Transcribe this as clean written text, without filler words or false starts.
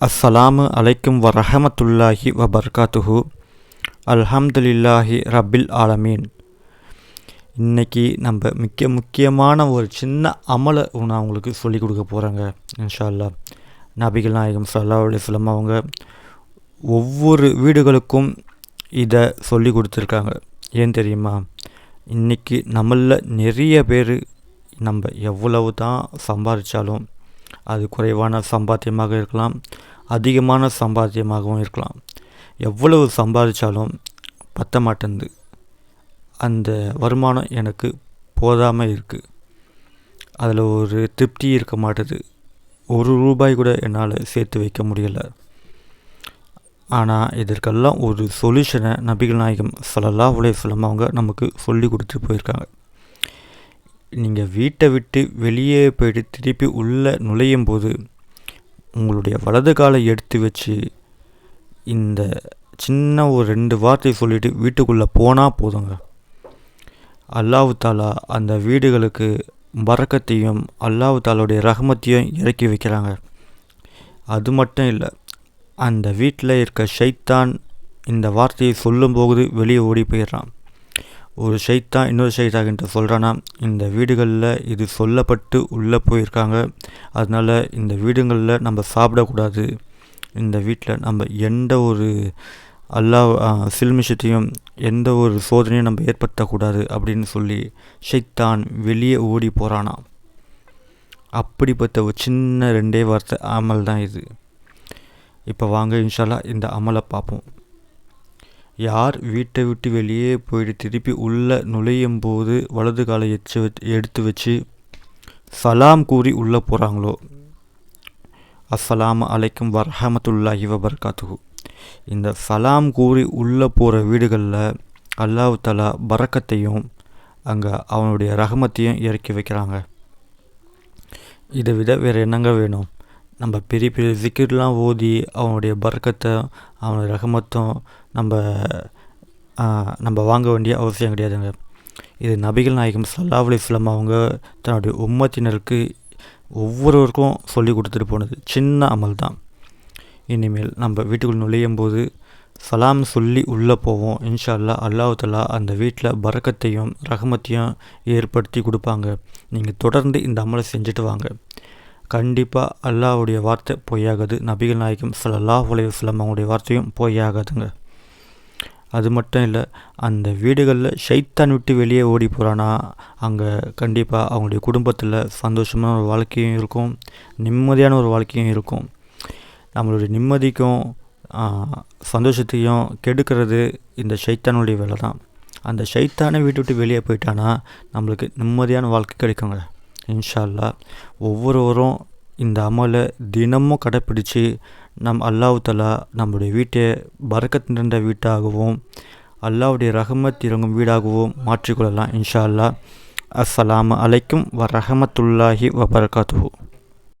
அஸ்ஸலாமு அலைக்கும் வரஹமத்துல்லாஹி வபர்காத்துஹு. அல்ஹம்துலில்லாஹி ரப்பில் ஆலமீன். இன்றைக்கி நம்ம முக்கியமான ஒரு சின்ன அமலை நான் உங்களுக்கு சொல்லிக் கொடுக்க போகிறேங்க இன்ஷா அல்லாஹ். நபிகள் நாயகம் ஸல்லல்லாஹு அலைஹி வஸல்லம் அவங்க ஒவ்வொரு வீடுகளுக்கும் இதை சொல்லி கொடுத்துருக்காங்க. ஏன் தெரியுமா? இன்றைக்கி நம்மளில் நிறைய பேர் நம்ம எவ்வளவு தான் சம்பாதிச்சாலும் அது குறைவான சம்பாத்தியமாக இருக்கலாம், அதிகமான சம்பாத்தியமாகவும் இருக்கலாம். எவ்வளவு சம்பாதிச்சாலும் பத்த மாட்டேங்குது, அந்த வருமானம் எனக்கு போதாமல் இருக்குது, அதில் ஒரு திருப்தி இருக்க மாட்டுது, ₹1 கூட என்னால் சேர்த்து வைக்க முடியலை. ஆனால் இதற்கெல்லாம் ஒரு சொல்யூஷனை நபிகள் நாயகம் ஸல்லல்லாஹு அலைஹி வஸல்லம் அவங்க நமக்கு சொல்லி கொடுத்துட்டு போயிருக்காங்க. நீங்கள் வீட்டை விட்டு வெளியே போய்ட்டு திருப்பி உள்ளே நுழையும் போது உங்களுடைய வலது காலை எடுத்து வச்சு இந்த சின்ன ஒரு 2 வார்த்தை சொல்லிவிட்டு வீட்டுக்குள்ளே போனால் போதுங்க. அல்லாஹ் தாலா அந்த வீடுகளுக்கு பரக்கத்தையும் அல்லாஹ் தாலாவுடைய ரஹமத்தையும் இறக்கி வைக்கிறாங்க. அது மட்டும் இல்லை, அந்த வீட்டில் இருக்க ஷைத்தான் இந்த வார்த்தையை சொல்லும்போது வெளியே ஓடி போயிடுறான். ஒரு ஷைத்தான் இன்னொரு ஷைத்தான்கிட்ட சொல்கிறான்னா, இந்த வீடுகளில் இது சொல்லப்பட்டு உள்ளே போயிருக்காங்க, அதனால் இந்த வீடுகளில் நம்ம சாப்பிடக்கூடாது, இந்த வீட்டில் நம்ம எந்த ஒரு சில்மிஷத்தையும் எந்த ஒரு சோதனையும் நம்ம ஏற்படுத்தக்கூடாது அப்படின்னு சொல்லி ஷைத்தான் வெளியே ஓடி போகிறானா. அப்படிப்பட்ட ஒரு சின்ன 2 வார்த்தை அமல் தான் இது. இப்போ வாங்க இன்ஷா அல்லாஹ் இந்த அமலை பார்ப்போம். யார் வீட்டை விட்டு வெளியே போயிட்டு திருப்பி உள்ளே நுழையும் போது வலது காலை எடுத்து வச்சு சலாம் கூறி உள்ளே போகிறாங்களோ, அஸ்ஸலாமு அலைக்கும் வரஹமத்துல்லாஹி வபர்காத்துஹு, இந்த சலாம் கூறி உள்ளே போகிற வீடுகளில் அல்லாஹ் தஆலா பரக்கத்தையும் அங்கே அவனுடைய ரஹமத்தையும் இறக்கி வைக்கிறாங்க. இதை விட வேறு என்னங்க வேணும்? நம்ம பெரிய பெரிய ஜிக்கிர்லாம் ஓதி அவனுடைய பரக்கத்தை அவனுடைய ரஹமத்தும் நம்ம வாங்க வேண்டிய அவசியம் கிடையாதுங்க. இது நபிகள் நாயகம் ஸல்லல்லாஹு அலைஹி வஸல்லம் அவங்க தன்னுடைய உம்மத்தினருக்கு ஒவ்வொருவருக்கும் சொல்லி கொடுத்துட்டு போனது சின்ன அமல் தான். இனிமேல் நம்ம வீட்டுக்குள் நுழையும் போது சலாம் சொல்லி உள்ளே போவோம். இன்ஷா அல்லாஹ் அல்லாஹ் தஆலா அந்த வீட்டில் பரக்கத்தையும் ரஹமத்தையும் ஏற்படுத்தி கொடுப்பாங்க. நீங்கள் தொடர்ந்து இந்த அமலை செஞ்சுட்டு வாங்க. கண்டிப்பாக அல்லாஹ்வுடைய வார்த்தை பொய்யாகாது, நபிகள் நாயகம் ஸல்லல்லாஹு அலைஹி வஸல்லம் அவங்களுடைய வார்த்தையும் பொய்யாகாதுங்க. அது மட்டும் இல்லை, அந்த வீடுகளில் ஷைத்தான் விட்டு வெளியே ஓடி போகிறானா, அங்கே கண்டிப்பாக அவங்களுடைய குடும்பத்தில் சந்தோஷமான ஒரு வாழ்க்கையும் இருக்கும், நிம்மதியான ஒரு வாழ்க்கையும் இருக்கும். நம்மளுடைய நிம்மதிக்கும் சந்தோஷத்தையும் கெடுக்கிறது இந்த ஷைத்தானுடைய வேலை தான். அந்த ஷைத்தானை வீட்டு விட்டு வெளியே போயிட்டானா நம்மளுக்கு நிம்மதியான வாழ்க்கை கிடைக்குங்க இன்ஷா அல்லாஹ். ஒவ்வொருவரும் இந்த அமலை தினமும் கடைப்பிடித்து அல்லாஹ் தஆலா நம்முடைய வீட்டை பரக்கத் நிறைந்த வீட்டாகவும் அல்லாஹ்வுடைய ரஹமத் இறங்கும் வீடாகவும் மாற்றிக்கொள்ளலாம் இன்ஷா அல்லாஹ். அஸ்ஸலாமு அலைக்கும் வரஹமத்துல்லாஹி வபர்காத்துஹு.